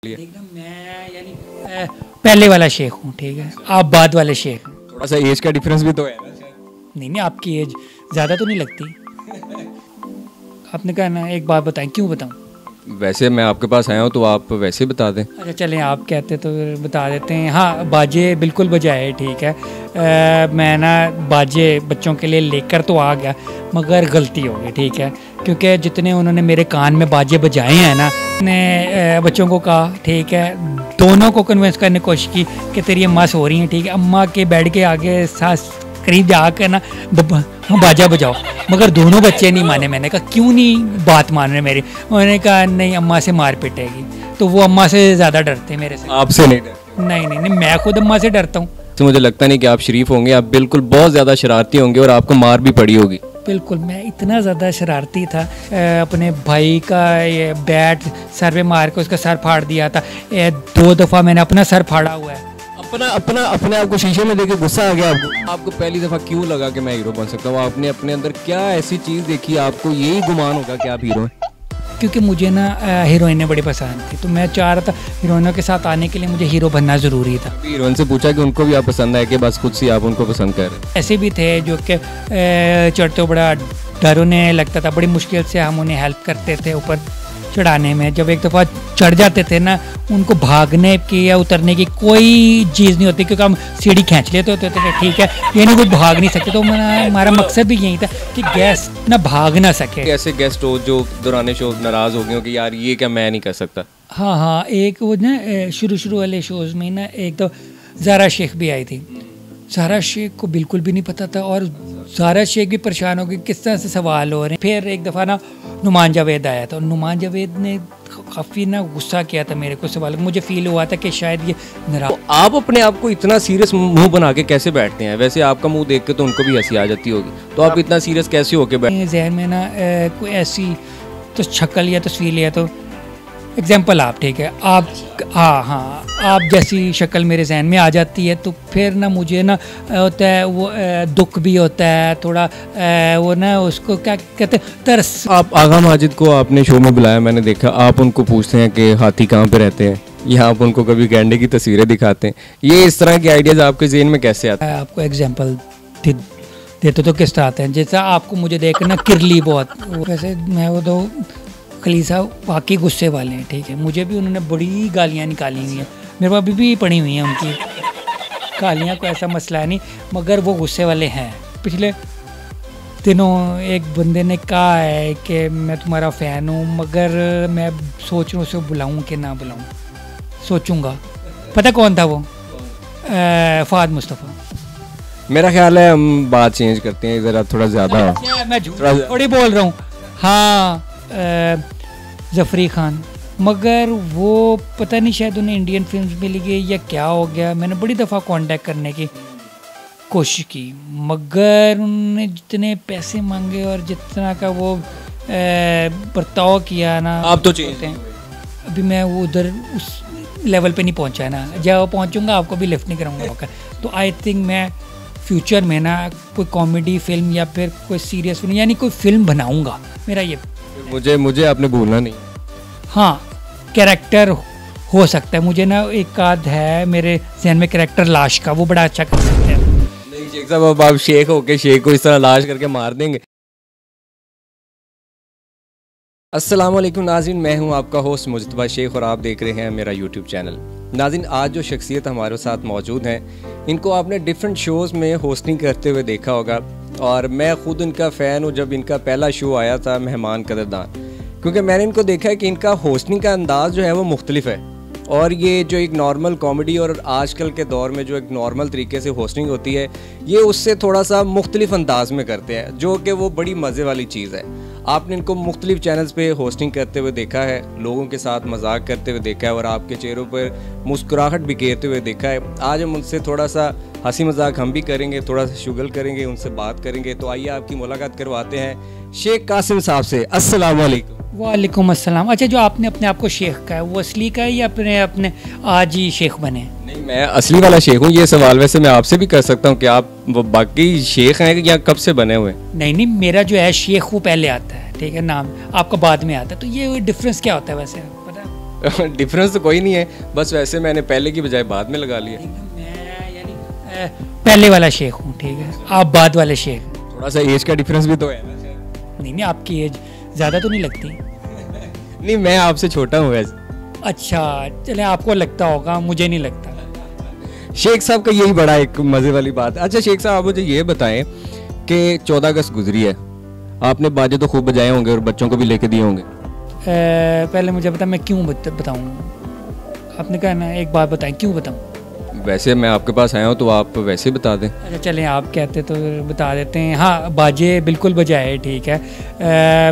एकदम मैं यानी पहले वाला शेख हूँ, ठीक है, आप बाद वाले शेख हैं। थोड़ा सा एज का डिफरेंस भी तो है ना शायद। नहीं, आपकी एज ज़्यादा तो नहीं लगती। आपने कहा ना, एक बात बताएं, क्यों बताऊँ? वैसे मैं आपके पास आया हूँ तो आप वैसे ही बता दें। अच्छा चलें, आप कहते तो फिर बता देते हैं। हाँ, बाजे बिल्कुल बजाए, ठीक है। मैं ना बाजे बच्चों के लिए लेकर तो आ गया, मगर गलती हो गई, ठीक है, क्योंकि जितने उन्होंने मेरे कान में बाजे बजाए हैं ना, ने बच्चों को कहा, ठीक है, दोनों को कन्विंस करने की कोशिश की कि तेरी अम्मा सो रही हैं, ठीक है, अम्मा के बेड के आगे सास करीब जाकर ना बाजा बजाओ, मगर दोनों बच्चे नहीं माने। मैंने कहा क्यों नहीं बात मान रहे मेरी? उन्होंने कहा नहीं, अम्मा से मार पिटेगी। तो वो अम्मा से ज़्यादा डरते हैं मेरे से। आपसे नहीं डरते? नहीं, मैं खुद अम्मा से डरता हूँ। तो मुझे लगता नहीं कि आप शरीफ होंगे, आप बिल्कुल बहुत ज़्यादा शरारती होंगे और आपको मार भी पड़ी होगी। बिल्कुल, मैं इतना ज़्यादा शरारती था, अपने भाई का ये बैट सर पे मार के उसका सर फाड़ दिया था। 2 दफ़ा मैंने अपना सर फाड़ा हुआ है। अपने आप को शीशे में देख के गुस्सा आ गया आपको पहली दफ़ा क्यों लगा कि मैं हीरो बन सकता हूँ? आपने अपने अंदर क्या ऐसी चीज़ देखी, आपको यही गुमान होगा कि आप हीरो हैं? क्योंकि मुझे ना हीरोइनें बड़ी पसंद थी, तो मैं चाह रहा था हीरोइनों के साथ आने के लिए मुझे हीरो बनना ज़रूरी था। हीरोइन से पूछा कि उनको भी आप पसंद है कि बस खुद से आप उनको पसंद कर रहे हैं? ऐसे भी थे जो कि चढ़ते बड़ा डर उन्हें लगता था, बड़ी मुश्किल से हम उन्हें हेल्प करते थे ऊपर चढ़ाने में। जब एक दफ़ा चढ़ जाते थे ना, उनको भागने की या उतरने की कोई चीज़ नहीं होती, क्योंकि हम सीढ़ी खींच लेते होते थे, ठीक है, ये नहीं, कुछ भाग नहीं सकते। तो हमारा मकसद भी यही था कि गेस्ट ना भाग ना सके। ऐसे गेस्ट हो जो दौरान शो नाराज़ हो गए हो कि यार ये क्या मैं नहीं कर सकता? हाँ, एक वो ना शुरू वाले शोज़ में ना एक तो ज़ारा शेख भी आई थी। ज़ारा शेख को बिल्कुल भी नहीं पता था और ज़ारा शेख भी परेशान हो गई, किस तरह से सवाल हो रहे हैं। फिर एक दफ़ा ना नुमान जावेद आया था, नुमान जावेद ने काफ़ी ना गुस्सा किया था मेरे को सवाल। मुझे फील हुआ था कि शायद ये नाराज़। तो आप अपने आप को इतना सीरियस मुंह बना के कैसे बैठते हैं? वैसे आपका मुंह देख के तो उनको भी हंसी आ जाती होगी, तो आप इतना सीरियस कैसे होके बैठते हैं? जहन में ना कोई ऐसी तो शक्ल या तस्वीर या तो एग्जाम्पल आप, ठीक है, आप हाँ आप जैसी शक्ल मेरे जहन में आ जाती है, तो फिर ना मुझे ना होता है वो दुख भी होता है थोड़ा, वो ना उसको क्या कहते हैं, तरस। आप आगा माजिद को आपने शो में बुलाया, मैंने देखा, आप उनको पूछते हैं कि हाथी कहाँ पे रहते हैं, या आप उनको कभी गैंडे की तस्वीरें दिखाते हैं? ये इस तरह के आइडियाज़ आपके जहन में कैसे आते हैं? आपको एग्जाम्पल देते तो किस तरह आते हैं, जैसा आपको मुझे देख ना किरली बहुत, वैसे मैं वो तो खलील साहब वाकई गुस्से वाले हैं, ठीक है, मुझे भी उन्होंने बड़ी गालियाँ निकाली हुई हैं, मेरे पास अभी भी पड़ी हुई हैं उनकी गालियाँ, को ऐसा मसला नहीं, मगर वो गुस्से वाले हैं। पिछले दिनों एक बंदे ने कहा है कि मैं तुम्हारा फ़ैन हूँ, मगर मैं सोच रहा हूँ उसे बुलाऊँ कि ना बुलाऊँ, सोचूंगा। पता कौन था वो? फ़ाद मुस्तफ़ा। मेरा ख्याल है हम बात चेंज करते हैं ज़रा, थोड़ा ज़्यादा मैं थोड़ी बोल रहा हूँ। हाँ, ज़फ़री खान, मगर वो पता नहीं शायद उन्हें इंडियन फिल्म्स मिल गई या क्या हो गया। मैंने बड़ी दफ़ा कांटेक्ट करने की कोशिश की, मगर उन्होंने जितने पैसे मांगे और जितना का वो बर्ताव किया ना, आप तो चेंज हैं। अभी मैं वो उधर उस लेवल पे नहीं पहुंचा है ना, जब पहुंचूंगा आपको भी लिफ्ट नहीं कराऊंगा। तो आई थिंक मैं फ्यूचर में ना कोई कॉमेडी फिल्म या फिर कोई सीरियस फिल्म यानी कोई फिल्म बनाऊंगा, मेरा ये। मुझे आपने भूलना नहीं। हाँ, कैरेक्टर हो सकता है, मुझे ना एक आध है मेरे जहन में कैरेक्टर लाश का, वो बड़ा अच्छा कर सकते हैं। नहीं शेख साहब, अब आप शेख होके शेख को इस तरह लाश करके मार देंगे? अस्सलाम वालेकुम नाज़रीन, मैं हूं आपका होस्ट मुजतबा शेख और आप देख रहे हैं मेरा यूट्यूब चैनल। नाज़रीन, आज जो शख्सियत हमारे साथ मौजूद हैं, इनको आपने डिफरेंट शोज़ में होस्टिंग करते हुए देखा होगा और मैं ख़ुद इनका फ़ैन हूं। जब इनका पहला शो आया था मेहमान कदरदान, क्योंकि मैंने इनको देखा है कि इनका होस्टिंग का अंदाज़ जो है वो मुख्तलिफ है, और ये जो एक नॉर्मल कॉमेडी और आजकल के दौर में जो एक नॉर्मल तरीके से होस्टिंग होती है, ये उससे थोड़ा सा मुख्तलिफ अंदाज में करते हैं, जो कि वो बड़ी मज़े वाली चीज़ है। आपने इनको मुख्तलिफ चैनल्स पे होस्टिंग करते हुए देखा है, लोगों के साथ मजाक करते हुए देखा है और आपके चेहरों पर मुस्कुराहट बिखेरते हुए देखा है। आज हम उनसे थोड़ा सा हंसी मजाक हम भी करेंगे, थोड़ा सा शुगल करेंगे, उनसे बात करेंगे। तो आइए आपकी मुलाकात करवाते हैं शेख कासिम साहब से। अस्सलाम वालेकुम। वालेकुम अस्सलाम। अच्छा, जो आपने अपने आप को शेख का है, वो असली का है या अपने आज ही शेख बने? नहीं, मैं असली वाला शेख हूँ। ये सवाल वैसे मैं आपसे भी कर सकता हूँ कि आप बाकी शेख हैं या कब से बने हुए? नहीं, मेरा जो है शेख वो पहले आता है, ठीक है, नाम आपका बाद में आता है। तो ये डिफरेंस क्या होता है वैसे, पता है? डिफरेंस तो कोई नहीं है, बस वैसे मैंने पहले की बजाय बाद में लगा लिया। मैं यानी पहले वाला शेख हूँ, ठीक है, आप बाद वाले शेख। थोड़ा सा एज का डिफरेंस भी तो है ना शायद। नहीं, आपकी एज ज़्यादा तो नहीं लगती। नहीं, मैं आपसे छोटा हूँ वैसे। अच्छा, चले, आपको लगता होगा, मुझे नहीं लगता। शेख साहब का यही बड़ा एक मज़े वाली बात। अच्छा शेख साहब, आप मुझे ये बताएं कि 14 अगस्त गुजरी है, आपने बाजे तो खूब बजाए होंगे और बच्चों को भी लेके दिए होंगे। पहले मुझे बता, मैं क्यों बताऊँ? आपने कहा ना, एक बात बताएं, क्यों बताऊँ? वैसे मैं आपके पास आया हूँ तो आप वैसे ही बता दें। अच्छा चलें, आप कहते तो बता देते हैं। हाँ, बाजे बिल्कुल बजाए, ठीक है।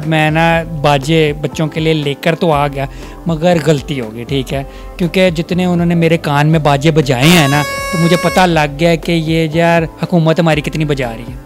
मैं ना बाजे बच्चों के लिए लेकर तो आ गया, मगर गलती हो गई, ठीक है, क्योंकि जितने उन्होंने मेरे कान में बाजे बजाए हैं ना, तो मुझे पता लग गया कि ये यार हुकूमत हमारी कितनी बजा रही है।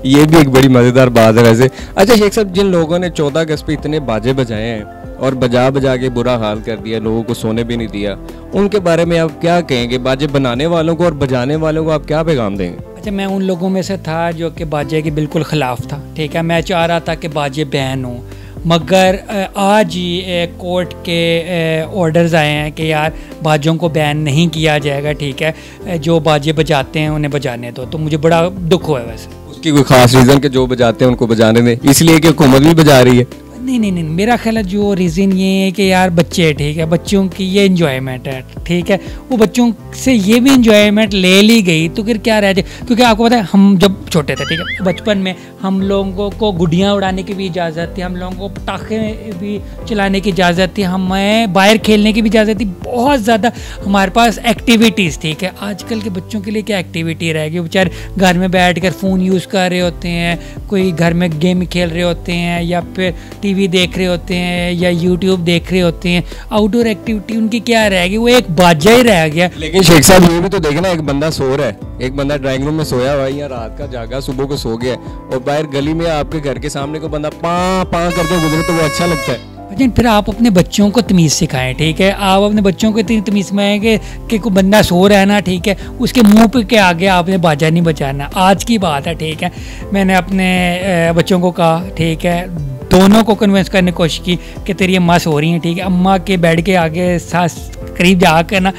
ये भी एक बड़ी मज़ेदार बात है वैसे। अच्छा शेख साहब, जिन लोगों ने 14 अगस्त पे इतने बाजे बजाए हैं और बजा बजा के बुरा हाल कर दिया, लोगों को सोने भी नहीं दिया, उनके बारे में आप क्या कहेंगे? बाजे बनाने वालों को और बजाने वालों को आप क्या पैगाम देंगे? अच्छा, मैं उन लोगों में से था जो कि बाजे के बिल्कुल ख़िलाफ़ था, ठीक है। मैं चाह रहा था कि बाजे बैन हो, मगर आज ही कोर्ट के ऑर्डर्स आए हैं कि यार बाजों को बैन नहीं किया जाएगा, ठीक है, जो बाजे बजाते हैं उन्हें बजाने दो। तो मुझे बड़ा दुख हुआ है। वैसे उसकी कोई ख़ास रीज़न कि जो बजाते हैं उनको बजाने दें, इसलिए कि हुकूमत भी बजा रही है? नहीं, मेरा ख्याल है जो रीज़न ये है कि यार बच्चे, ठीक है, बच्चों की ये इन्जॉयमेंट है, ठीक है, वो बच्चों से ये भी इन्जॉयमेंट ले ली गई तो फिर क्या रह जाए। क्योंकि आपको पता है, हम जब छोटे थे, ठीक है, बचपन में हम लोगों को गुड़ियाँ उड़ाने की भी इजाज़त थी, हम लोगों को पटाखे भी चलाने की इजाज़त थी, हमें बाहर खेलने की भी इजाज़त थी, बहुत ज़्यादा हमारे पास एक्टिविटीज़, ठीक है। आजकल के बच्चों के लिए क्या एक्टिविटी रहेगी? बेचारे घर में बैठ कर फ़ोन यूज़ कर रहे होते हैं, कोई घर में गेम खेल रहे होते हैं, या फिर टीवी देख रहे होते हैं, या यूट्यूब देख रहे होते हैं। आउटडोर एक्टिविटी उनकी क्या रहेगी? वो एक बाजा ही रह गया। लेकिन शेख साहब, ये भी तो देखना, एक बंदा सो रहा है, एक बंदा ड्राइंग रूम में सोया हुआ है या रात का जागा, सुबह को सो गया, और बाहर गली में आपके घर के सामने को बंदा पाँ पाँ करके गुजरे तो वो अच्छा लगता है। लेकिन फिर आप अपने बच्चों को तमीज़ सिखाएं, ठीक है। आप अपने बच्चों को इतनी तमीज़ सिखाएं कि कोई बंदा सो रहा है ना, ठीक है, उसके मुंह पे के आगे आपने बाजा नहीं बजाना। आज की बात है, ठीक है, मैंने अपने बच्चों को कहा, ठीक है, दोनों को कन्विंस करने की कोशिश की कि तेरी अम्मा सो रही हैं, ठीक है, अम्मा के बेड के आगे सास करीब जाकर ना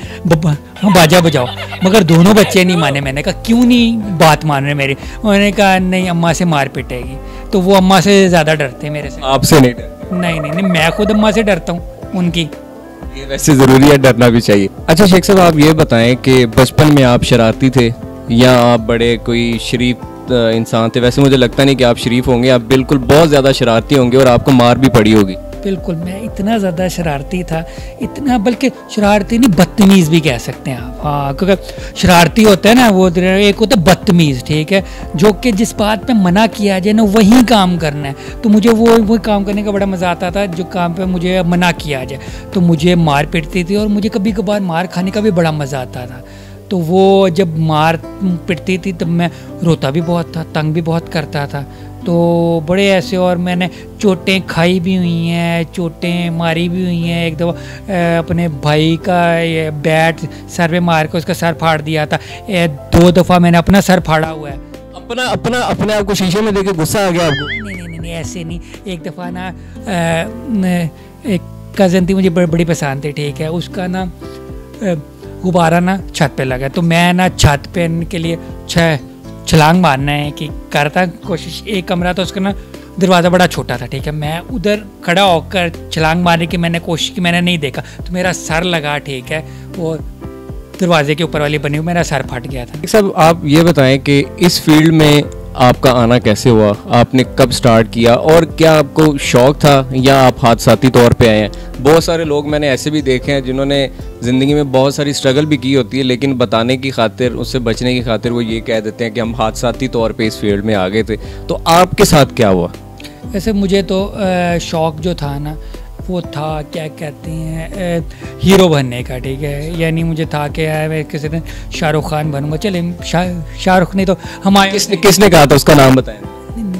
बाजा बजाओ, मगर दोनों बच्चे नहीं माने। मैंने कहा क्यों नहीं बात मान रहे मेरी? उन्होंने कहा नहीं, अम्मा से मार पिटेगी। तो वो अम्मा से ज़्यादा डरते हैं मेरे से। आपसे नहीं डर? नहीं, मैं खुद अम्मा से डरता हूँ उनकी। ये वैसे ज़रूरी है, डरना भी चाहिए। अच्छा शेख साहब, आप ये बताएं कि बचपन में आप शरारती थे या आप बड़े कोई शरीफ इंसान थे? वैसे मुझे लगता नहीं कि आप शरीफ होंगे, आप बिल्कुल बहुत ज़्यादा शरारती होंगे और आपको मार भी पड़ी होगी। बिल्कुल, मैं इतना ज़्यादा शरारती था, इतना, बल्कि शरारती नहीं, बदतमीज़ भी कह सकते हैं आप। हाँ, क्योंकि शरारती होता है ना, वो एक होता है बदतमीज़, ठीक है, जो कि जिस बात पे मना किया जाए ना वही काम करना है। तो मुझे वो काम करने का बड़ा मज़ा आता था जो काम पे मुझे मना किया जाए। तो मुझे मार पिटती थी और मुझे कभी कभार मार खाने का भी बड़ा मज़ा आता था। तो वो जब मार पिटती थी तब मैं रोता भी बहुत था, तंग भी बहुत करता था। तो बड़े ऐसे, और मैंने चोटें खाई भी हुई हैं, चोटें मारी भी हुई हैं। एक दफ़ा अपने भाई का ये बैट सर पे मार के उसका सर फाड़ दिया था। 2 दफ़ा मैंने अपना सर फाड़ा हुआ है। अपने आप को शीशे में देख के गुस्सा आ गया आपको? नहीं, ऐसे नहीं। एक दफ़ा ना एक कज़न थी, मुझे बड़ी पसंद थी, ठीक है, उसका ना गुब्बारा ना छत पे लगा। तो मैं ना छत पे के लिए छलांग मारना है कि करता कोशिश। एक कमरा था उसका ना, दरवाज़ा बड़ा छोटा था, ठीक है, मैं उधर खड़ा होकर छलांग मारने की मैंने कोशिश की, मैंने नहीं देखा तो मेरा सर लगा, ठीक है, वो दरवाजे के ऊपर वाली बनी हुई, मेरा सर फट गया था। साहब, आप ये बताएं कि इस फील्ड में आपका आना कैसे हुआ? आपने कब स्टार्ट किया और क्या आपको शौक़ था या आप हादसाती तौर पे आए हैं? बहुत सारे लोग मैंने ऐसे भी देखे हैं जिन्होंने ज़िंदगी में बहुत सारी स्ट्रगल भी की होती है, लेकिन बताने की खातिर, उससे बचने की खातिर वो ये कह देते हैं कि हम हादसाती तौर पे इस फील्ड में आ गए थे। तो आपके साथ क्या हुआ? वैसे मुझे तो शौक़ जो था ना, वो था, क्या कहते हैं, हीरो बनने का, ठीक है। यानी मुझे था कि यार मैं किसी दिन शाहरुख खान बनूंगा। चले, शाहरुख नहीं तो हमारे किसने कहा था? उसका नाम बताएं।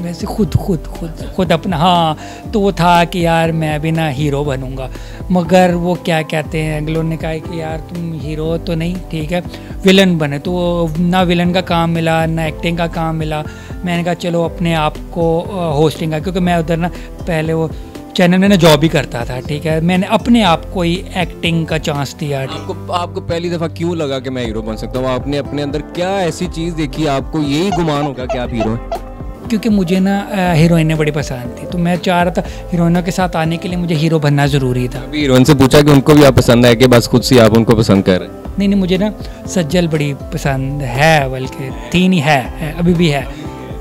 वैसे खुद अपना, हाँ, तो वो था कि यार मैं भी ना हीरो बनूंगा। मगर वो क्या कहते हैं, अगलों ने कहा कि यार तुम हीरो तो नहीं, ठीक है, विलन बने। तो ना विलन का काम मिला, ना एक्टिंग का काम मिला। मैंने कहा चलो अपने आप को होस्टिंग का, क्योंकि मैं उधर ना पहले वो चैनल में ना जॉब भी करता था, ठीक है। मैंने अपने आप को ही एक्टिंग का चांस दिया। आपको पहली दफ़ा क्यों लगा कि मैं हीरो बन सकता हूँ? आपने अपने अंदर क्या ऐसी चीज़ देखी, आपको यही गुमान होगा कि आप हीरो हैं? क्योंकि मुझे ना हीरोइनें बड़ी पसंद थी, तो मैं चाह रहा था हीरोइनों के साथ आने के लिए मुझे हीरो बनना ज़रूरी था। अभी हीरोइन से पूछा कि उनको भी आप पसंद है कि बस खुद से आप उनको पसंद कर रहे हैं? नहीं, मुझे ना सज्जल बड़ी पसंद है, बल्कि थी नहीं है, अभी भी है।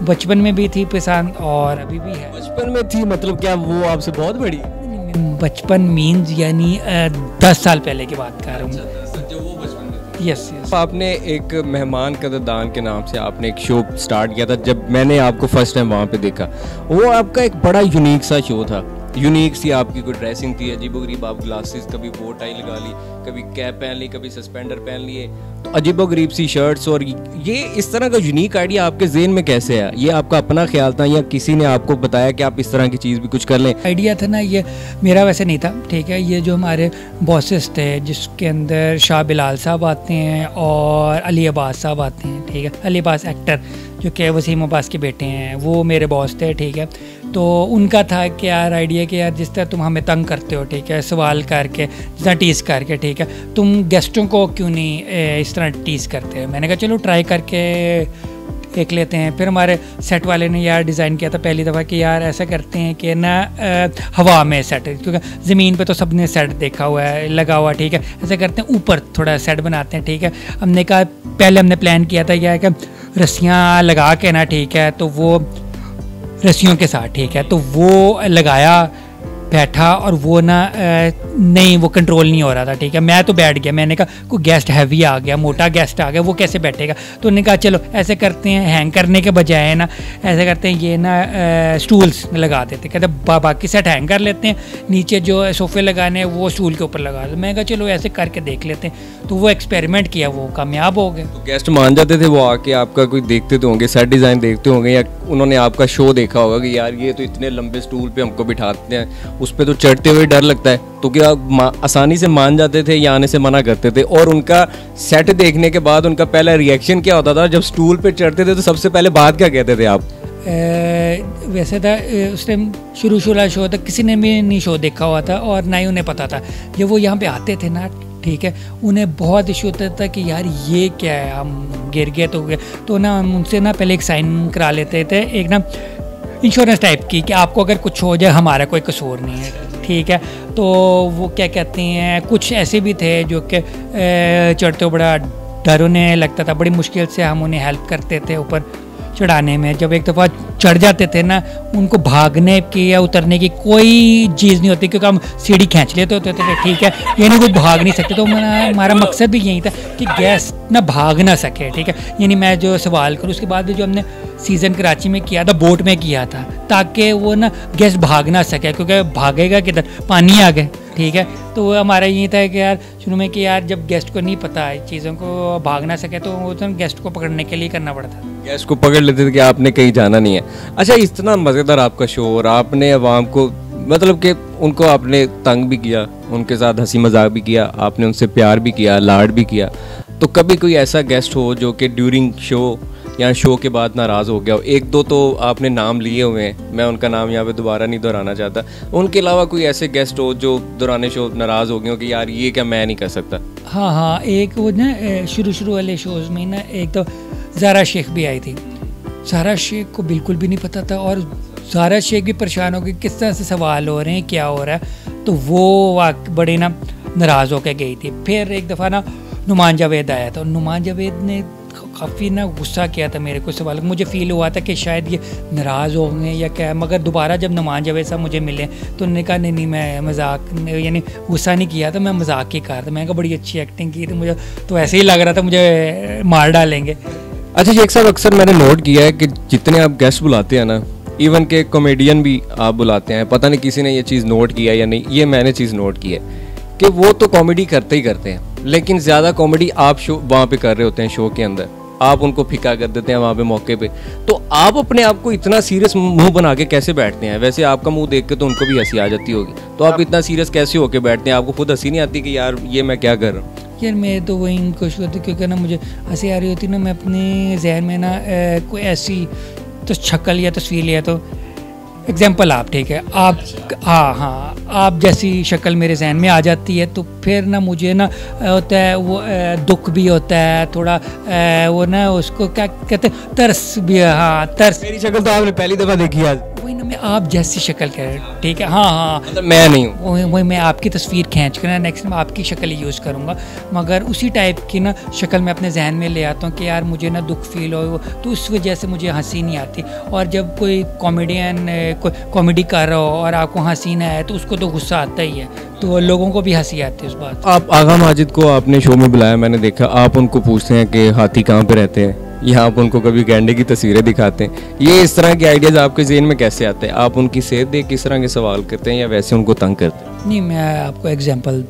बचपन में भी थी पसंद और अभी भी है। बचपन में थी मतलब क्या वो आपसे बहुत बड़ी? बचपन मीन्स यानी 10 साल पहले की बात कर रहा हूँ। यस। आपने एक मेहमान कदरदान के नाम से आपने एक शो स्टार्ट किया था। जब मैंने आपको फर्स्ट टाइम वहाँ पे देखा, वो आपका एक बड़ा यूनिक सा शो था। यूनिक सी आपकी कोई ड्रेसिंग थी, अजीबोगरीब आप ग्लासेस, कभी वो टाई लगा ली, कभी कैप पहन ली, कभी सस्पेंडर पहन लिए, तो अजीबोगरीब सी शर्ट्स। और ये इस तरह का यूनिक आइडिया आपके जेहन में कैसे आया? ये आपका अपना ख्याल था या किसी ने आपको बताया कि आप इस तरह की चीज़ भी कुछ कर लें? आइडिया था ना, ये मेरा वैसे नहीं था, ठीक है। ये जो हमारे बॉसेस थे, जिसके अंदर शाह बिलाल साहब आते हैं और अली अब्बास साहब आते हैं, ठीक है। अली अब्बास एक्टर जो कि वसीम अब्बास के बेटे हैं, वो मेरे बॉस थे, ठीक है। तो उनका था कि यार आइडिया कि यार जिस तरह तुम हमें तंग करते हो, ठीक है, सवाल करके, जिस तरह टीज़ करके, ठीक है, तुम गेस्टों को क्यों नहीं इस तरह टीज़ करते हो। मैंने कहा चलो ट्राई करके देख लेते हैं। फिर हमारे सेट वाले ने यार डिज़ाइन किया था पहली दफ़ा कि यार ऐसा करते हैं कि ना हवा में सेट, क्योंकि ज़मीन पे तो सबने सेट देखा हुआ है लगा हुआ, ठीक है। ऐसा करते हैं ऊपर थोड़ा सेट बनाते हैं, ठीक है। हमने कहा पहले हमने प्लान किया था यह कि रस्सियाँ लगा के ना, ठीक है, तो वो रस्सियों के साथ, ठीक है, तो वो लगाया, बैठा और वो ना नहीं, वो कंट्रोल नहीं हो रहा था, ठीक है। मैं तो बैठ गया, मैंने कहा कोई गेस्ट हैवी आ गया, मोटा गेस्ट आ गया, वो कैसे बैठेगा। तो उन्होंने कहा चलो ऐसे करते हैं, हैंग करने के बजाय ना ऐसे करते हैं, ये ना स्टूल्स लगा देते, कहते बाकी सेट हैंग कर लेते हैं, नीचे जो सोफ़े लगाने हैं वो स्टूल के ऊपर लगा दो। मैं कहा चलो ऐसे करके देख लेते हैं। तो वो एक्सपेरिमेंट किया, वो कामयाब हो गए। तो गेस्ट मान जाते थे वो आके आपका कोई देखते तो होंगे, सेट डिज़ाइन देखते होंगे, या उन्होंने आपका शो देखा होगा कि यार ये तो इतने लंबे स्टूल पे हमको बिठाते हैं, उस पर तो चढ़ते हुए डर लगता है, तो क्या आसानी से मान जाते थे या आने से मना करते थे? और उनका सेट देखने के बाद उनका पहला रिएक्शन क्या होता था? जब स्टूल पे चढ़ते थे तो सबसे पहले बात क्या कहते थे आप? वैसे था उस टाइम शुरू शो था, किसी ने भी नहीं शो देखा हुआ था और ना ही उन्हें पता था। जब वो यहाँ पे आते थे ना, ठीक है, उन्हें बहुत इशू होता था कि यार ये क्या है, हम गिर गए तो ना हम उनसे ना पहले एक साइन करा लेते थे, एक ना इंश्योरेंस टाइप की, कि आपको अगर कुछ हो जाए हमारा कोई कसूर नहीं है, ठीक है। तो वो क्या कहते हैं, कुछ ऐसे भी थे जो कि चढ़ते बड़ा डर उन्हें लगता था, बड़ी मुश्किल से हम उन्हें हेल्प करते थे ऊपर चढ़ाने में। जब एक दफ़ा चढ़ जाते थे ना, उनको भागने की या उतरने की कोई चीज़ नहीं होती, क्योंकि हम सीढ़ी खींच लेते होते थे, ठीक है, यानी कोई भाग नहीं सकते। तो हमारा मकसद भी यही था कि गेस्ट ना भाग ना सके, ठीक है। यानी मैं जो सवाल करूँ, उसके बाद जो हमने सीज़न कराची में किया था, बोट में किया था, ताकि वो ना गेस्ट भाग ना सके, क्योंकि भागेगा किधर, पानी आ गए, ठीक है। तो हमारा यही था कि यार शुरू में कि यार जब गेस्ट को नहीं पता है चीज़ों को, भाग ना सके, तो वो तो गेस्ट को पकड़ने के लिए करना पड़ता था। गेस्ट को पकड़ लेते थे कि आपने कहीं जाना नहीं है। अच्छा, इतना मज़ेदार आपका शो, और आपने अवाम को मतलब कि उनको आपने तंग भी किया, उनके साथ हंसी मजाक भी किया, आपने उनसे प्यार भी किया, लाड भी किया। तो कभी कोई ऐसा गेस्ट हो जो कि ड्यूरिंग शो या शो के बाद नाराज़ हो गया हो? एक दो तो आपने नाम लिए हुए हैं, मैं उनका नाम यहाँ पे दोबारा नहीं दोहराना चाहता। उनके अलावा कोई ऐसे गेस्ट हो जो दौरान शो नाराज़ हो गए हो कि यार ये क्या मैं नहीं कर सकता? हाँ, एक वो ना शुरू वाले शोज़ में ना एक तो ज़ारा शेख भी आई थी। ज़ारा शेख को बिल्कुल भी नहीं पता था, और ज़ारा शेख भी परेशान हो गई किस तरह से सवाल हो रहे हैं, क्या हो रहा है। तो वो बड़े ना नाराज़ होकर गई थी। फिर एक दफ़ा ना नुमान जावेद आया था, नुमान जावेद ने काफ़ी ना गुस्सा किया था मेरे को सवाल। मुझे फ़ील हुआ था कि शायद ये नाराज़ होंगे या क्या, मगर दोबारा जब नुमान जावेद साहब मुझे मिले तो उन्होंने कहा नहीं मैं मजाक, यानी गुस्सा नहीं किया था, मैं मजाक ही कर रहा था। मैंने कहा बड़ी अच्छी एक्टिंग की थी, मुझे तो ऐसे ही लग रहा था मुझे मार डालेंगे। अच्छा शेख साहब, अक्सर मैंने नोट किया है कि जितने आप गेस्ट बुलाते हैं ना, इवन के कॉमेडियन भी आप बुलाते हैं, पता नहीं किसी ने ये चीज़ नोट किया या नहीं, ये मैंने चीज़ नोट की है कि वो तो कॉमेडी करते ही करते हैं, लेकिन ज़्यादा कॉमेडी आप शो वहाँ पे कर रहे होते हैं, शो के अंदर आप उनको फिका कर देते हैं वहाँ पे मौके पे। तो आप अपने आप को इतना सीरियस मुंह बना के कैसे बैठते हैं? वैसे आपका मुंह देख के तो उनको भी हंसी आ जाती होगी, तो आप इतना सीरियस कैसे होके बैठते हैं? आपको खुद हंसी नहीं आती कि यार ये मैं क्या कर रहा हूँ? यार मैं तो वही कोशिश होती, क्योंकि ना मुझे हंसी आ रही होती ना, मैं अपने जहन में ना कोई ऐसी तो शक्ल या तस्वीर लिया तो एग्जाम्पल आप, ठीक है, आप, हाँ हाँ, आप जैसी शक्ल मेरे जहन में आ जाती है तो फिर ना मुझे ना होता है वो दुख भी होता है थोड़ा, वो ना उसको क्या कहते हैं, तरस भी, हाँ तरस। मेरी शक्ल तो आपने पहली दफ़ा देखी आज। वही ना, मैं आप जैसी शक्ल कह रहे हैं, ठीक है, हाँ हाँ, मतलब मैं नहीं हूँ। वही मैं आपकी तस्वीर खींच कर ना नेक्स्ट टाइम आपकी शक्ल यूज़ करूँगा, मगर उसी टाइप की ना शक्ल मैं अपने जहन में ले आता हूँ कि यार मुझे ना दुख फील हो, तो उस वजह से मुझे हंसी नहीं आती। और जब कोई कॉमेडियन कोई कॉमेडी कर रहा हो और आपको हंसी ना आए तो उसको तो गुस्सा आता ही है, तो लोगों को भी हंसी आती है उस बात। आप आगा माजिद को आपने शो में बुलाया, मैंने देखा, आप उनको पूछते हैं कि हाथी कहाँ पे रहते हैं, यहाँ आप उनको कभी गैंडे की तस्वीरें दिखाते हैं। ये इस तरह के आइडियाज़ आपके ज़हन में कैसे आते हैं? आप उनकी सेहत देख किस तरह के सवाल करते हैं या वैसे उनको तंग करते हैं? नहीं, मैं आपको एग्जांपल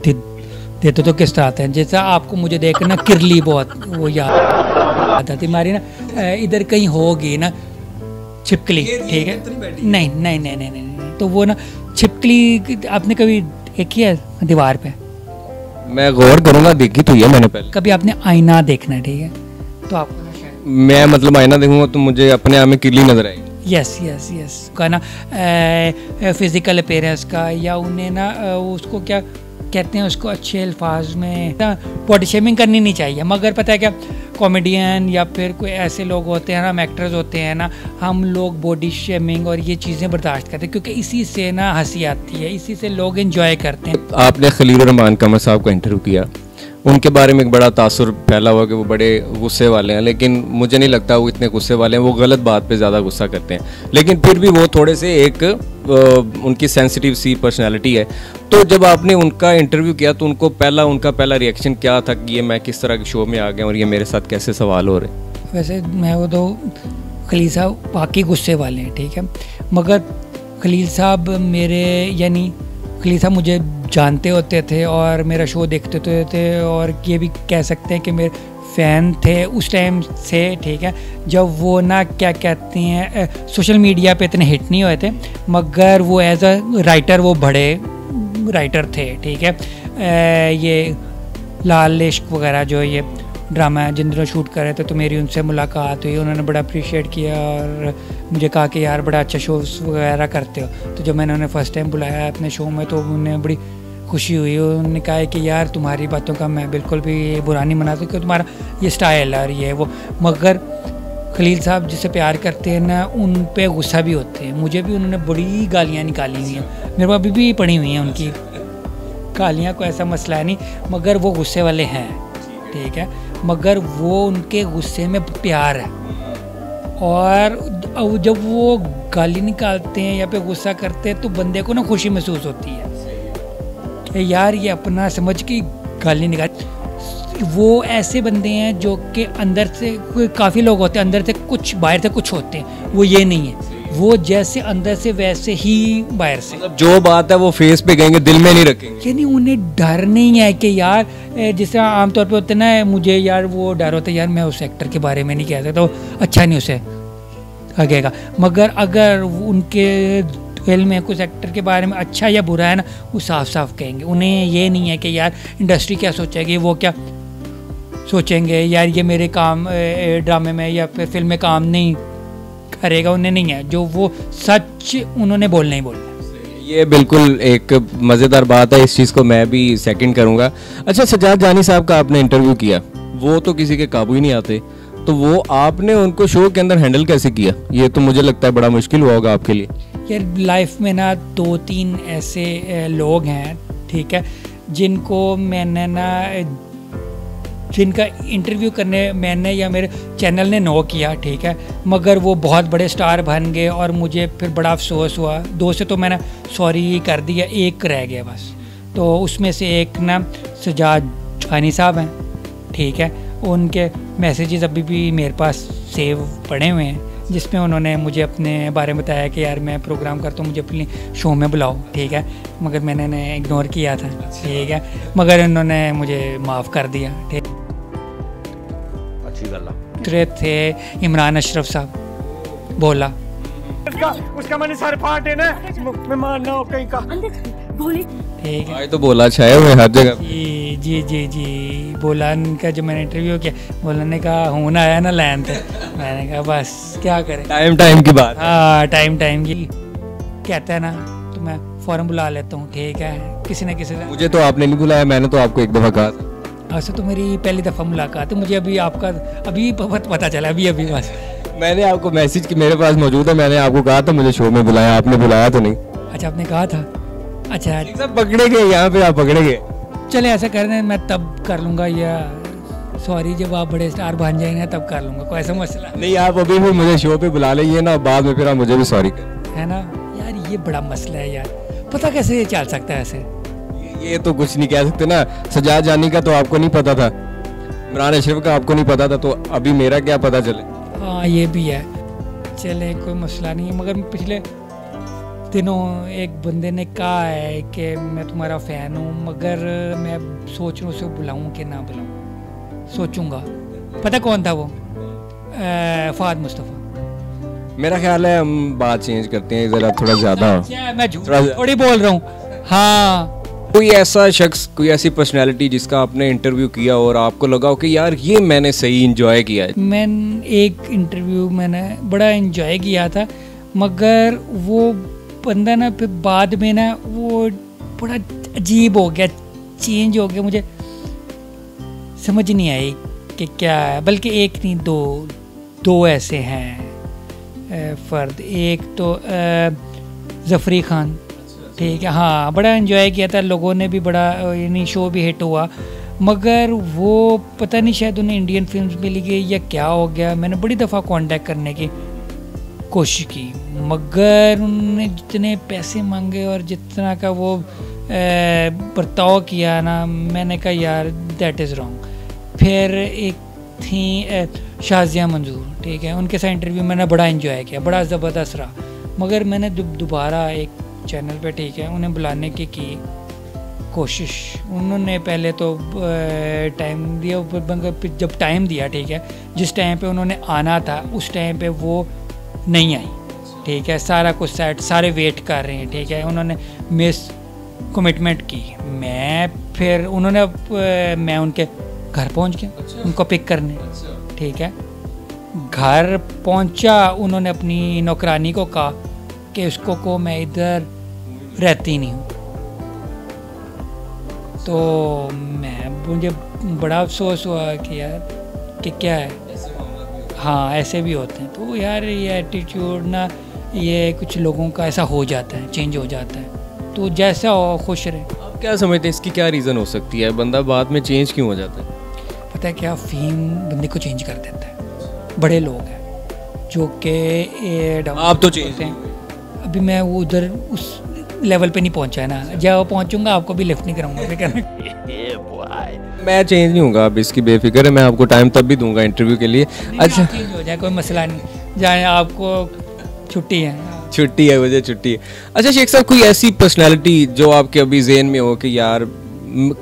देते तो किस तरह आते हैं, जैसा आपको मुझे देख ना किरली बहुत वो याद आती हमारी ना, इधर कहीं होगी ना छिपकली, ठीक है, नहीं नहीं नहीं नहीं नहीं, तो वो ना छिपकली आपने कभी देखी है दीवार पे? मैं गौर करूँगा, देखी तो है मैंने पहले। कभी आपने आईना देखना है, ठीक है, तो आपको मैं मतलब आईना देखूंगा तो मुझे अपने आप में किरली नजर आएगी। यस यस यस का ना फिजिकल अपीयरेंस का, या उन्हें ना उसको क्या कहते हैं, उसको अच्छे अल्फाज में ना बॉडी शेमिंग करनी नहीं चाहिए, मगर पता है क्या, कॉमेडियन या फिर कोई ऐसे लोग होते हैं ना, हम एक्टर्स होते हैं ना, हम लोग बॉडी शेमिंग और ये चीज़ें बर्दाश्त करते हैं क्योंकि इसी से ना हंसी आती है, इसी से लोग एंजॉय करते हैं। आपने खलील रहमान कमर साहब को इंटरव्यू किया, उनके बारे में एक बड़ा तासुर फैला हुआ कि वो बड़े गुस्से वाले हैं, लेकिन मुझे नहीं लगता वो इतने गुस्से वाले हैं, वो गलत बात पे ज़्यादा गुस्सा करते हैं, लेकिन फिर भी वो थोड़े से एक उनकी सेंसिटिव सी पर्सनालिटी है। तो जब आपने उनका इंटरव्यू किया तो उनका पहला रिएक्शन क्या था कि ये मैं किस तरह के शो में आ गया और ये मेरे साथ कैसे सवाल हो रहे हैं? वैसे मैं वो तो खलील साहब बाकी गुस्से वाले हैं, ठीक है, मगर खलील साहब मेरे यानी खलील साहब मुझे जानते होते थे और मेरा शो देखते होते थे, और ये भी कह सकते हैं कि मेरे फ़ैन थे उस टाइम से, ठीक है, जब वो ना क्या कहते हैं सोशल मीडिया पे इतने हिट नहीं हुए थे, मगर वो एज अ राइटर वो बड़े राइटर थे, ठीक है। ये लाल इश्क वगैरह जो ये ड्रामा जिन शूट कर रहे थे तो मेरी उनसे मुलाकात हुई, उन्होंने बड़ा अप्रिशिएट किया और मुझे कहा कि यार बड़ा अच्छा शो वगैरह करते हो। तो जब मैंने उन्हें फ़र्स्ट टाइम बुलाया अपने शो में तो उन्हें बड़ी खुशी हुई, उन्होंने कहा कि यार तुम्हारी बातों का मैं बिल्कुल भी बुरा नहीं मनाता क्योंकि तुम्हारा ये स्टाइल है और ये वो, मगर खलील साहब जिससे प्यार करते हैं ना उन पे गुस्सा भी होते हैं। मुझे भी उन्होंने बड़ी गालियाँ निकाली हुई हैं, मेरे पास अभी भी पड़ी हुई हैं उनकी गालियाँ, को ऐसा मसला नहीं, मगर वो गुस्से वाले हैं, ठीक है, मगर वो उनके गुस्से में प्यार है। और जब वो गाली निकालते हैं या पे गुस्सा करते हैं तो बंदे को ना खुशी महसूस होती है कि यार ये अपना समझ के गाली निकाल। वो ऐसे बंदे हैं जो कि अंदर से, काफ़ी लोग होते हैं अंदर से कुछ बाहर से कुछ होते हैं, वो ये नहीं है, वो जैसे अंदर से वैसे ही बाहर से, मतलब जो बात है वो फेस पे कहेंगे, दिल में नहीं रखेंगे। यानी उन्हें डर नहीं है कि यार जिस तरह आमतौर पे होते ना, मुझे यार वो डर होता है यार मैं उस एक्टर के बारे में नहीं कह सकता, तो अच्छा नहीं उसे लगेगा, मगर अगर उनके दिल में कुछ एक्टर के बारे में अच्छा या बुरा है ना वो साफ साफ कहेंगे। उन्हें ये नहीं है कि यार इंडस्ट्री क्या सोचेगी, वो क्या सोचेंगे यार ये मेरे काम ड्रामे में या फिर फिल्म में काम नहीं करेगा, उन्हें नहीं है, जो वो सच उन्होंने बोलना ही बोलना। ये बिल्कुल एक मज़ेदार बात है, इस चीज़ को मैं भी सेकंड करूँगा। अच्छा, सज्जाद जानी साहब का आपने इंटरव्यू किया, वो तो किसी के काबू ही नहीं आते, तो वो आपने उनको शो के अंदर हैंडल कैसे किया? ये तो मुझे लगता है बड़ा मुश्किल हुआ होगा आपके लिए। यार लाइफ में ना 2-3 ऐसे लोग हैं, ठीक है, जिनको मैंने ना जिनका इंटरव्यू करने मैंने या मेरे चैनल ने नो किया, ठीक है, मगर वो बहुत बड़े स्टार बन गए और मुझे फिर बड़ा अफसोस हुआ। 2 से तो मैंने सॉरी कर दिया, 1 रह गया बस। तो उसमें से एक ना सज्जाद जानी साहब हैं, ठीक है, उनके मैसेजेस अभी भी मेरे पास सेव पड़े हुए हैं जिसमें उन्होंने मुझे अपने बारे में बताया कि यार मैं प्रोग्राम करता हूँ, मुझे अपने शो में बुलाओ, ठीक है, मगर मैंने इन्हें इग्नोर किया था, ठीक है, मगर इन्होंने मुझे माफ़ कर दिया, ठीक। अच्छी गल्ला थे इमरान अशरफ साहब, बोला उसका मैंने सर फाटे ना, मैं मानना हो कहीं का बोली, ठीक है, तो बोला छाया हुए हर जगह। जी जी जी जी, बोलान का जो मैंने इंटरव्यू किया, बोलान ने कहा हूँ ना आया ना लैन थे, मैंने कहा बस क्या करें, टाइम की बात। हाँ टाइम की कहता है ना तो मैं फ़ौरन बुला लेता हूँ, ठीक है। किसी न किसी से मुझे तो आपने नहीं बुलाया, मैंने तो आपको एक दफ़ा कहा। ऐसे तो मेरी पहली दफ़ा मुलाकात है, मुझे अभी आपका अभी पता चला, अभी बस। मैंने आपको मैसेज कि मेरे पास मौजूद है, मैंने आपको कहा था मुझे शो में बुलाया, आपने बुलाया तो नहीं। अच्छा, आपने कहा था। अच्छा, सब पकड़े गए यहाँ पे, आप पकड़े गए। चले ऐसा कर रहे हैं, मैं तब कर लूँगा, या सॉरी जब आप बड़े स्टार बन जाएंगे तब कर लूँगा, कोई ऐसा मसला नहीं। आप अभी भी मुझे शो पे बुला लेंगे ना, बाद में फिर आप मुझे भी सॉरी कर, है ना यार। ये बड़ा मसला है यार, पता कैसे ये चल सकता है ऐसे। ये तो कुछ नहीं कह सकते ना। सजाद जानी का तो आपको नहीं पता था, इमरान अशरफ का आपको नहीं पता था, तो अभी मेरा क्या पता चले। हाँ ये भी है, चले कोई मसला नहीं है। मगर पिछले दिनों एक बंदे ने कहा है कि मैं तुम्हारा फ़ैन हूँ, मगर मैं सोच रहा हूँ उसे बुलाऊँ कि ना बुलाऊँ, सोचूंगा। पता कौन था वो? फ़ाद मुस्तफ़ा। मेरा ख्याल है हम बात चेंज करते हैं, ज़रा थोड़ा ज़्यादा मैं झूठ थोड़ी बोल रहा हूँ। हाँ, कोई ऐसा शख्स, कोई ऐसी पर्सनैलिटी जिसका आपने इंटरव्यू किया और आपको लगा हो कि यार ये मैंने सही इंजॉय किया है। एक इंटरव्यू मैंने बड़ा इंजॉय किया था, मगर वो बंदा ना फिर बाद में ना वो बड़ा अजीब हो गया, चेंज हो गया, मुझे समझ नहीं आई कि क्या है। बल्कि एक नहीं, दो ऐसे हैं फ़र्द। एक तो ज़फ़री ख़ान, ठीक है, हाँ बड़ा एंजॉय किया था, लोगों ने भी बड़ा, यानी शो भी हिट हुआ, मगर वो पता नहीं शायद उन्हें इंडियन फिल्म्स मिली गई या क्या हो गया। मैंने बड़ी दफ़ा कांटेक्ट करने की कोशिश की, मगर उन्होंने जितने पैसे मांगे और जितना का वो बर्ताव किया ना, मैंने कहा यार दैट इज़ रॉन्ग। फिर एक थी शाज़िया मंजूर, ठीक है, उनके साथ इंटरव्यू मैंने बड़ा एंजॉय किया, बड़ा ज़बरदस्त रहा। मगर मैंने दोबारा एक चैनल पे, ठीक है, उन्हें बुलाने की कोशिश। उन्होंने पहले तो टाइम दिया, जब टाइम दिया, ठीक है, जिस टाइम पे उन्होंने आना था उस टाइम पे वो नहीं आई, ठीक है। सारा कुछ सेट, सारे वेट कर रहे हैं, ठीक है। उन्होंने मिस कमिटमेंट की। फिर उन्होंने मैं उनके घर पहुंच गया उनको पिक करने, ठीक है। घर पहुंचा, उन्होंने अपनी नौकरानी को कहा कि उसको को मैं इधर रहती नहीं हूँ। तो मुझे बड़ा अफसोस हुआ कि यार कि क्या है, हाँ ऐसे भी होते हैं। तो यार ये एटीट्यूड ना, ये कुछ लोगों का ऐसा हो जाता है, चेंज हो जाता है। तो जैसा हो, खुश रहे। आप क्या समझते हैं इसकी क्या रीज़न हो सकती है, बंदा बाद में चेंज क्यों हो जाता है? पता है क्या, फ़ीम बंदे को चेंज कर देता है। बड़े लोग हैं जो कि आप तो चेंज हैं। अभी मैं वो उधर उस लेवल पे नहीं पहुंचा है ना, जब पहुंचूंगा आपको भी लिफ्ट नहीं कराऊंगा, फिर मैं चेंज नहीं होगा, अब इसकी बेफिक्र है, मैं आपको टाइम तब भी दूंगा इंटरव्यू के लिए। अच्छा, चेंज हो जाए कोई मसला नहीं, जाए आपको छुट्टी है, छुट्टी है, मुझे छुट्टी है। अच्छा शेख साहब, कोई ऐसी पर्सनैलिटी जो आपके अभी जेहन में हो कि यार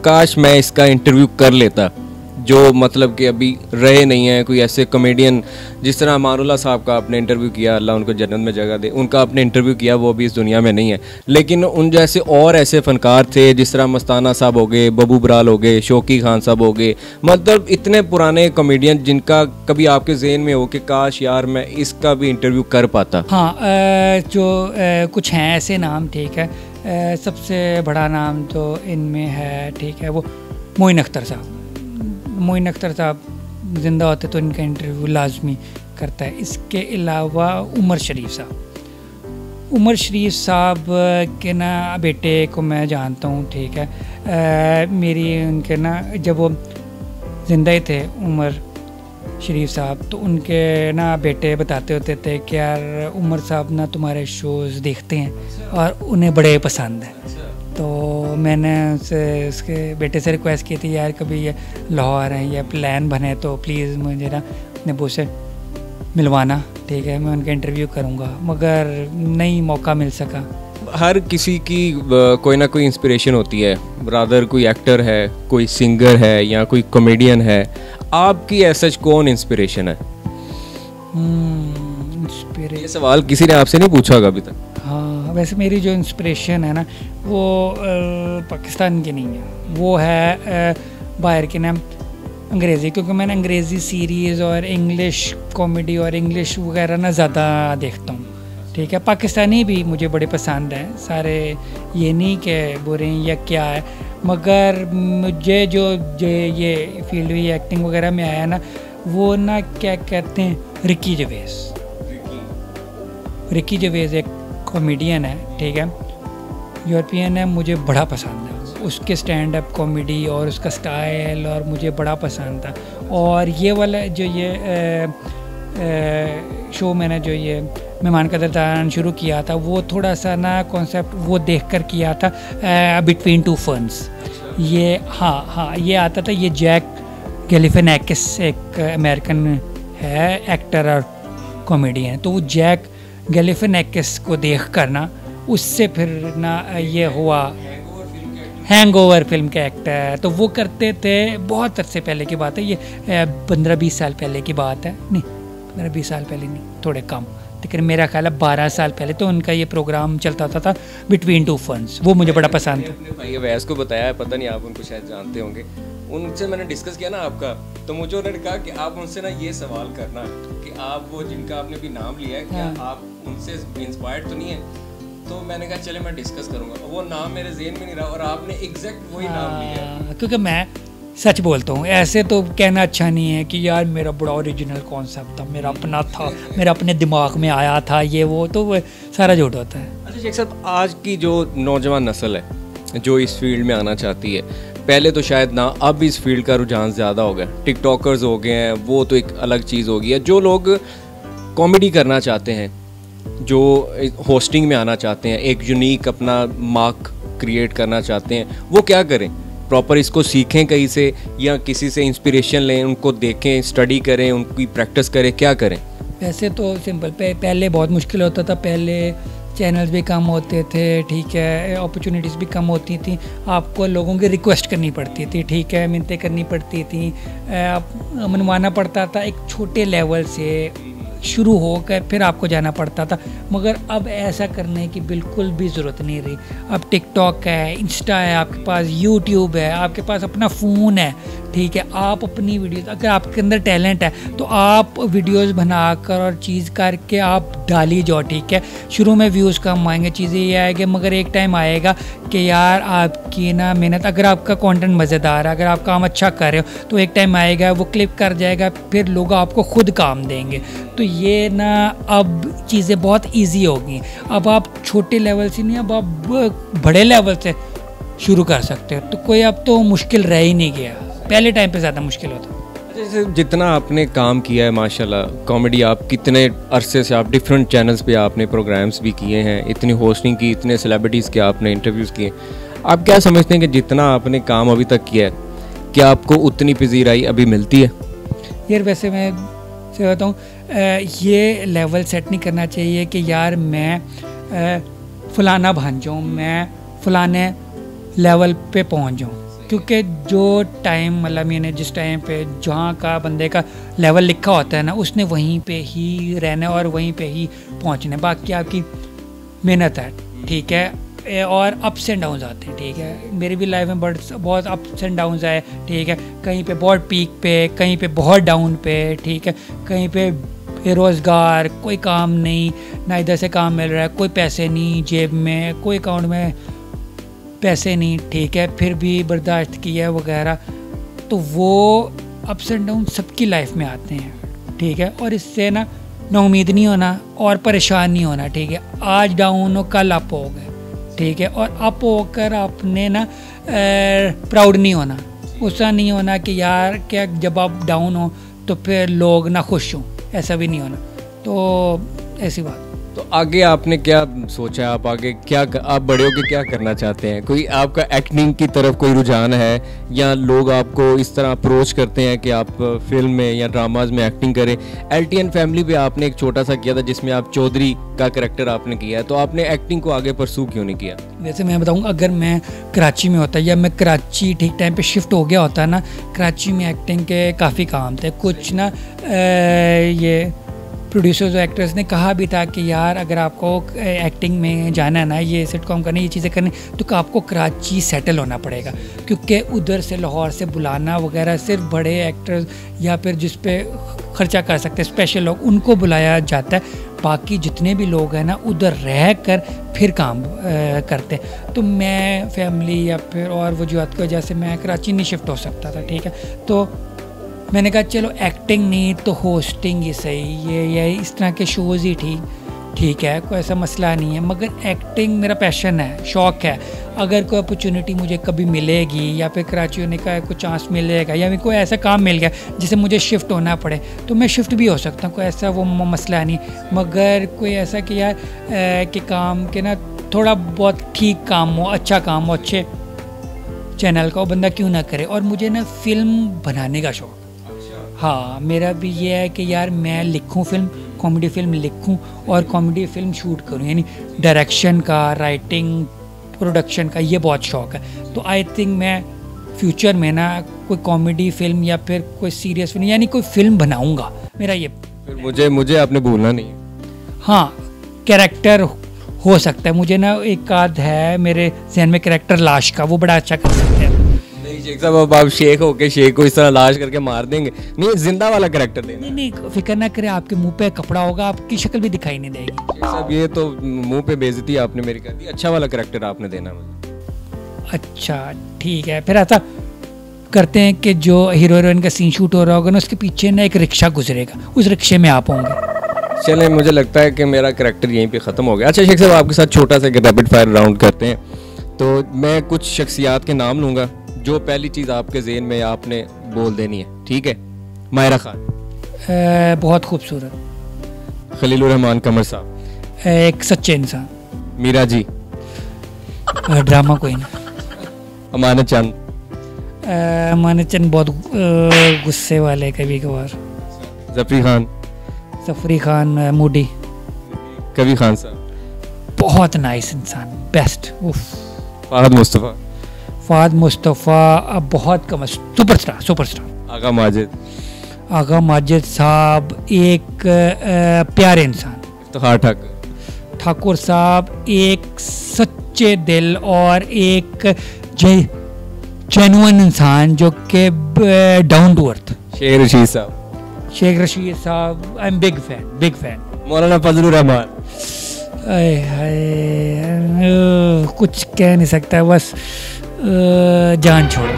काश मैं इसका इंटरव्यू कर लेता, जो मतलब कि अभी रहे नहीं हैं, कोई ऐसे कॉमेडियन जिस तरह अमानुल्लाह साहब का आपने इंटरव्यू किया, अल्लाह उनको जन्नत में जगह दे, उनका आपने इंटरव्यू किया, वो अभी इस दुनिया में नहीं है, लेकिन उन जैसे और ऐसे फ़नकार थे, जिस तरह मस्ताना साहब हो गए, बबू बराल हो गए, शौकी खान साहब हो गए, मतलब इतने पुराने कॉमेडियन जिनका कभी आपके जहन में हो कि काश यार मैं इसका भी इंटरव्यू कर पाता। हाँ, जो कुछ हैं ऐसे नाम, ठीक है। सबसे बड़ा नाम तो इनमें है, ठीक है, वो मोइन अख्तर साहब। मोइन अख्तर साहब ज़िंदा होते तो इनका इंटरव्यू लाजमी करता है। इसके अलावा उमर शरीफ साहब, उमर शरीफ साहब के ना बेटे को मैं जानता हूँ, ठीक है। मेरी उनके ना, जब वो ज़िंदा ही थे उमर शरीफ साहब, तो उनके ना बेटे बताते होते थे कि यार उमर साहब ना तुम्हारे शोज़ देखते हैं और उन्हें बड़े पसंद हैं। तो मैंने उससे, उसके बेटे से रिक्वेस्ट की थी यार कभी ये लाहौर है या प्लान बने तो प्लीज़ मुझे ना अपने बॉस से मिलवाना, ठीक है, मैं उनका इंटरव्यू करूँगा, मगर नहीं मौका मिल सका। हर किसी की कोई ना कोई इंस्पिरेशन होती है, रादर कोई एक्टर है, कोई सिंगर है या कोई कॉमेडियन है। आपकी ऐसा कौन इंस्पिरेशन है? ये सवाल किसी ने आपसे नहीं पूछा होगा अभी तक? हाँ, वैसे मेरी जो इंस्पिरेशन है ना वो पाकिस्तान की नहीं है, वो है बाहर की ना, अंग्रेज़ी, क्योंकि मैंने अंग्रेज़ी सीरीज़ और इंग्लिश कॉमेडी और इंग्लिश वगैरह ना ज़्यादा देखता हूँ। ठीक है। पाकिस्तानी भी मुझे बड़े पसंद हैं सारे, ये नहीं कि बुरे हैं या क्या है, मगर मुझे जो ये फील्ड हुई एक्टिंग वगैरह में आया ना, वो ना क्या कहते हैं, रिकी जवेज़ एक कॉमेडियन है, ठीक है, यूरोपियन है, मुझे बड़ा पसंद है उसके स्टैंड अप कॉमेडी और उसका स्टाइल, और मुझे बड़ा पसंद था। और ये वाला जो ये शो मैंने जो ये मेहमान का दरदान शुरू किया था, वो थोड़ा सा ना कॉन्सेप्ट वो देखकर किया था, बिटवीन टू फर्न्स। ये हाँ ये आता था, ये जैक गैलिफियानैकिस एक अमेरिकन है एक्टर और कॉमेडियन, तो वो जैक गैलिफियानैकिस को देख कर ना उससे फिर ना ये हुआ, हैंगओवर फिल्म के एक्टर, तो वो करते थे बहुत अरसे पहले की बात है, ये 15-20 साल पहले की बात है, नहीं 15-20 साल पहले नहीं, थोड़े कम, लेकिन मेरा ख्याल है 12 साल पहले, तो उनका ये प्रोग्राम चलता था बिटवीन टू फर्न्स, वो मुझे बड़ा पसंद था। अपने भाई अवैस को बताया है, पता नहीं आप उनको शायद जानते होंगे, उनसे मैंने डिस्कस किया ना आपका, तो मुझे उन्होंने कहा कि आप उनसे ना ये सवाल करना कि आप वो जिनका आपने भी नाम लिया है, क्या आप उनसे इंस्पायर्ड तो नहीं है? तो मैंने कहा चले मैं डिस्कस करूंगा, वो नाम मेरे ज़हन में नहीं रहा और आपने एग्जैक्ट वही नाम लिया है। क्योंकि मैं सच बोलता हूँ, ऐसे तो कहना अच्छा नहीं है कि यार मेरा बड़ा ओरिजिनल कॉन्सेप्ट था, मेरा अपना था, मेरा अपने दिमाग में आया था, ये वो, तो वो सारा झूठ होता है। अच्छा शेख साहब, आज की जो नौजवान नस्ल है जो इस फील्ड में आना चाहती है, पहले तो शायद ना, अब इस फील्ड का रुझान ज़्यादा हो गया, टिकटॉकर्स हो गए हैं, वो तो एक अलग चीज़ हो गई है। जो लोग कॉमेडी करना चाहते हैं, जो होस्टिंग में आना चाहते हैं, एक यूनिक अपना मार्क क्रिएट करना चाहते हैं, वो क्या करें? प्रॉपर इसको सीखें कहीं से या किसी से इंस्पिरेशन लें, उनको देखें, स्टडी करें, उनकी प्रैक्टिस करें, क्या करें? वैसे तो सिंपल, पहले बहुत मुश्किल होता था, पहले चैनल्स भी कम होते थे, ठीक है, अपॉर्चुनिटीज़ भी कम होती थी, आपको लोगों की रिक्वेस्ट करनी पड़ती थी, ठीक है, मिन्नतें करनी पड़ती थी, मनवाना पड़ता था, एक छोटे लेवल से शुरू होकर फिर आपको जाना पड़ता था। मगर अब ऐसा करने की बिल्कुल भी ज़रूरत नहीं रही। अब टिकटॉक है, इंस्टा है, आपके पास यूट्यूब है, आपके पास अपना फ़ोन है, ठीक है, आप अपनी वीडियोस, अगर आपके अंदर टैलेंट है तो आप वीडियोस बनाकर और चीज़ करके आप डाली जाओ, ठीक है। शुरू में व्यूज़ कम आएंगे, चीज़ें ये आएंगे, मगर एक टाइम आएगा कि यार आपकी ना मेहनत, अगर आपका कंटेंट मज़ेदार है, अगर आप काम अच्छा कर रहे हो, तो एक टाइम आएगा वो क्लिक कर जाएगा, फिर लोग आपको खुद काम देंगे। तो ये ना अब चीज़ें बहुत ईजी हो गई। अब आप छोटे लेवल से नहीं, अब आप बड़े लेवल से शुरू कर सकते हो, तो कोई अब तो मुश्किल रह ही नहीं गया, पहले टाइम पे ज़्यादा मुश्किल होता। जैसे जितना आपने काम किया है माशाल्लाह, कॉमेडी आप कितने अरसे से आप डिफरेंट चैनल्स पे आपने प्रोग्राम्स भी किए हैं, इतनी होस्टिंग की, इतने सेलिब्रिटीज़ के आपने इंटरव्यूज़ किए, आप क्या समझते हैं कि जितना आपने काम अभी तक किया है, क्या आपको उतनी पजीराई अभी मिलती है? यार वैसे मैं से बताऊँ, ये लेवल सेट नहीं करना चाहिए कि यार मैं फलाना बन जाऊँ, मैं फलाने लेवल पे पहुँच जाऊँ, क्योंकि जो टाइम मतलब मैंने जिस टाइम पे जहाँ का बंदे का लेवल लिखा होता है ना, उसने वहीं पे ही रहना और वहीं पे ही पहुँचना, बाकी आपकी मेहनत है, ठीक है, और अप्स एंड डाउन्स आते हैं, ठीक है। मेरी भी लाइफ में बहुत अप्स एंड डाउन्स आए, ठीक है, कहीं पे बहुत पीक पे, कहीं पे बहुत डाउन पे, ठीक है, कहीं पे बेरोज़गार, कोई काम नहीं, ना इधर से काम मिल रहा है, कोई पैसे नहीं जेब में, कोई अकाउंट में पैसे नहीं, ठीक है, फिर भी बर्दाश्त किया वगैरह। तो वो अप्स एंड डाउन सबकी लाइफ में आते हैं, ठीक है, और इससे ना उम्मीद नहीं होना और परेशान नहीं होना, ठीक है। आज डाउन हो, कल अप हो गए, ठीक है, और अप होकर आपने ना प्राउड नहीं होना, गुस्सा नहीं होना कि यार क्या जब आप डाउन हो तो फिर लोग ना खुश हों, ऐसा भी नहीं होना। तो ऐसी बात। तो आगे आपने क्या सोचा, आप आगे क्या, आप बड़े होकर क्या करना चाहते हैं? कोई आपका एक्टिंग की तरफ कोई रुझान है, या लोग आपको इस तरह अप्रोच करते हैं कि आप फिल्म में या ड्रामाज में एक्टिंग करें? LTN फैमिली पे आपने एक छोटा सा किया था जिसमें आप चौधरी का करैक्टर आपने किया है, तो आपने एक्टिंग को आगे परसू क्यों नहीं किया? वैसे मैं बताऊँ, अगर मैं कराची में होता या मैं कराची ठीक टाइम पे शिफ्ट हो गया होता ना, कराची में एक्टिंग के काफ़ी काम थे, कुछ ना ये प्रोड्यूसर्स और एक्टर्स ने कहा भी था कि यार अगर आपको एक्टिंग में जाना है ना, ये सिटकॉम करनी, ये चीज़ें करनी, तो आपको कराची सेटल होना पड़ेगा, क्योंकि उधर से लाहौर से बुलाना वगैरह सिर्फ बड़े एक्टर्स या फिर जिस पे खर्चा कर सकते हैं स्पेशल लोग, उनको बुलाया जाता है। बाकी जितने भी लोग हैं ना उधर रह कर फिर काम करते हैं। तो मैं फैमिली या फिर और वजूहत की वजह से मैं कराची नहीं शिफ्ट हो सकता था, ठीक है। तो मैंने कहा चलो एक्टिंग नहीं तो होस्टिंग ही सही, ये इस तरह के शोज़ ही ठीक है, कोई ऐसा मसला नहीं है। मगर एक्टिंग मेरा पैशन है, शौक़ है। अगर कोई अपॉर्चुनिटी मुझे कभी मिलेगी या फिर कराची होने का कोई चांस मिलेगा या कोई ऐसा काम मिल गया जिसे मुझे शिफ्ट होना पड़े तो मैं शिफ्ट भी हो सकता हूँ, कोई ऐसा वो मसला नहीं। मगर कोई ऐसा कि यार कि काम के ना थोड़ा बहुत ठीक काम हो, अच्छा काम हो, अच्छे चैनल का, वो बंदा क्यों ना करे। और मुझे ना फ़िल्म बनाने का शौक़, हाँ मेरा भी ये है कि यार मैं लिखूं फिल्म, कॉमेडी फिल्म लिखूं और कॉमेडी फिल्म शूट करूं, यानी डायरेक्शन का, राइटिंग, प्रोडक्शन का ये बहुत शौक़ है। तो आई थिंक मैं फ्यूचर में ना कोई कॉमेडी फिल्म या फिर कोई सीरियस फिल्म यानी कोई फिल्म बनाऊंगा, मेरा ये। फिर मुझे आपने भूलना नहीं है। हाँ, कैरेक्टर हो सकता है, मुझे ना एक आध है मेरे जहन में कैरेक्टर लाश का, वो बड़ा अच्छा कर सकते हैं। शेख साहब अब आप शेख होके शेख को इस तरह लाश करके मार देंगे, नहीं जिंदा वाला कैरेक्टर देना। नहीं फिक्र ना करें, आपके मुंह पे कपड़ा होगा, आपकी शक्ल भी दिखाई नहीं देगी। शेख साहब ये तो मुंह पे बेइज्जती आपने मेरी कर दी, अच्छा वाला कैरेक्टर आपने देना मुझे। अच्छा ठीक है, फिर ऐसा करते हैं कि जो हीरो हीरोइन का सीन शूट हो रहा होगा ना उसके पीछे ना एक रिक्शा गुजरेगा, उस रिक्शे में आप होंगे। चलें, मुझे लगता है कि मेरा कैरेक्टर यहीं पे ख़त्म हो गया। अच्छा शेख साहब आपके साथ छोटा सा रैपिड फायर राउंड करते हैं, तो मैं कुछ शख्सियात के नाम लूँगा, जो पहली चीज़ आपके ज़हन में आपने बोल देनी है, ठीक है। मायरा खान, बहुत खूबसूरत। खलीलुर रहमान कमर साहब, एक सच्चे इंसान। मीरा जी, ड्रामा कोई ना। अमानत चंद, अमानत चंद बहुत गुस्से वाले कभी कभार। जफरी खान, जफरी खान मूडी। कबीर खान साहब, बहुत नाइस इंसान, बेस्ट। फहद मुस्तफ़ा, फ़ाद मुस्तफ़ा बहुत कम, सुपरस्टार। आगा माजिद साहब एक प्यारे इंसान। इफ्तिखार ठाकुर साहब एक सच्चे दिल और एक जेन्युइन इंसान जो कि down to earth. Sheikh Rashid साहब आई एम बिग फैन। मौलाना फजलुर रहमान, कुछ कह नहीं सकता, बस जान छोड़ो।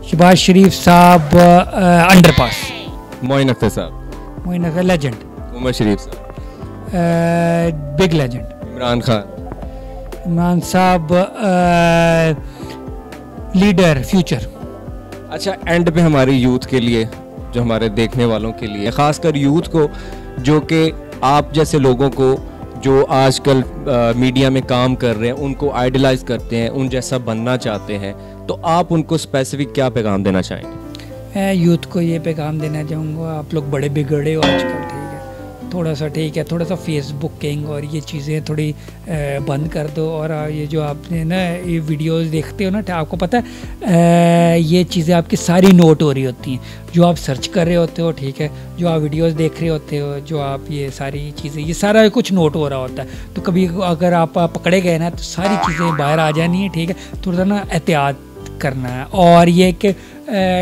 शहबाज शरीफ साहब अंडरपास। मोइन अख्तर लेजेंड। उमर शरीफ साहब, बिग लेजेंड। इमरान साहब लीडर फ्यूचर। अच्छा, एंड पे हमारी यूथ के लिए, जो हमारे देखने वालों के लिए, खासकर यूथ को जो कि आप जैसे लोगों को जो आजकल मीडिया में काम कर रहे हैं उनको आइडलाइज करते हैं, उन जैसा बनना चाहते हैं, तो आप उनको स्पेसिफिक क्या पैगाम देना चाहेंगे? मैं यूथ को ये पैगाम देना चाहूँगा, आप लोग बड़े बिगड़े हो आजकल, ठीक है, थोड़ा सा फेसबुकिंग और ये चीज़ें थोड़ी बंद कर दो। और ये जो आपने ना ये वीडियोस देखते हो ना, आपको पता है ये चीज़ें आपकी सारी नोट हो रही होती हैं, जो आप सर्च कर रहे होते हो, ठीक है, जो आप वीडियोस देख रहे होते हो, जो आप ये सारी चीज़ें, ये सारा कुछ नोट हो रहा होता है। तो कभी अगर आप पकड़े गए ना तो सारी चीज़ें बाहर आ जानी है, ठीक है। थोड़ा सा ना एहतियात करना है और ये कि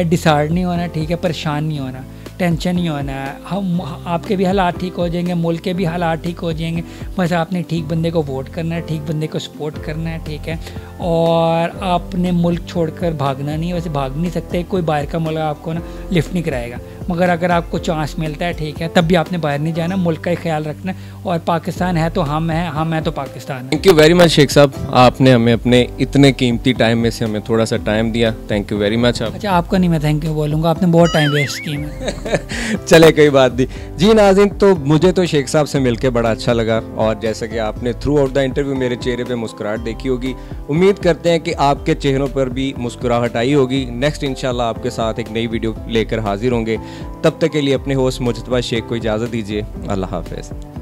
डिसाइड नहीं होना, ठीक है, परेशान नहीं होना, टेंशन नहीं होना है। हम आपके भी हालात ठीक हो जाएंगे, मुल्क के भी हालात ठीक हो जाएंगे। बस आपने ठीक बंदे को वोट करना है, ठीक बंदे को सपोर्ट करना है, ठीक है। और आपने मुल्क छोड़कर भागना नहीं है, वैसे भाग नहीं सकते, कोई बाहर का मुल्क आपको ना लिफ्ट नहीं कराएगा, मगर अगर आपको चांस मिलता है, ठीक है, तब भी आपने बाहर नहीं जाना, मुल्क का ही ख्याल रखना है। और पाकिस्तान है तो हम हैं तो पाकिस्तान है। Thank you very much Sheikh साहब, आपने हमें अपने इतने कीमती टाइम में से हमें थोड़ा सा टाइम दिया, थैंक यू वेरी मच। अच्छा, आपका नहीं मैं थैंक यू बोलूँगा, आपने बहुत टाइम वेस्ट किया। चले, कोई बात नहीं जी। नाज़रीन, तो मुझे तो शेख साहब से मिलकर बड़ा अच्छा लगा और जैसा कि आपने थ्रू आउट द इंटरव्यू मेरे चेहरे पे मुस्कुराहट देखी होगी, उम्मीद करते हैं कि आपके चेहरों पर भी मुस्कुराहट आई होगी। नेक्स्ट इंशाल्लाह आपके साथ एक नई वीडियो लेकर हाजिर होंगे। तब तक के लिए अपने होस्ट मुजतबा शेख को इजाज़त दीजिए। अल्लाह हाफ़िज़।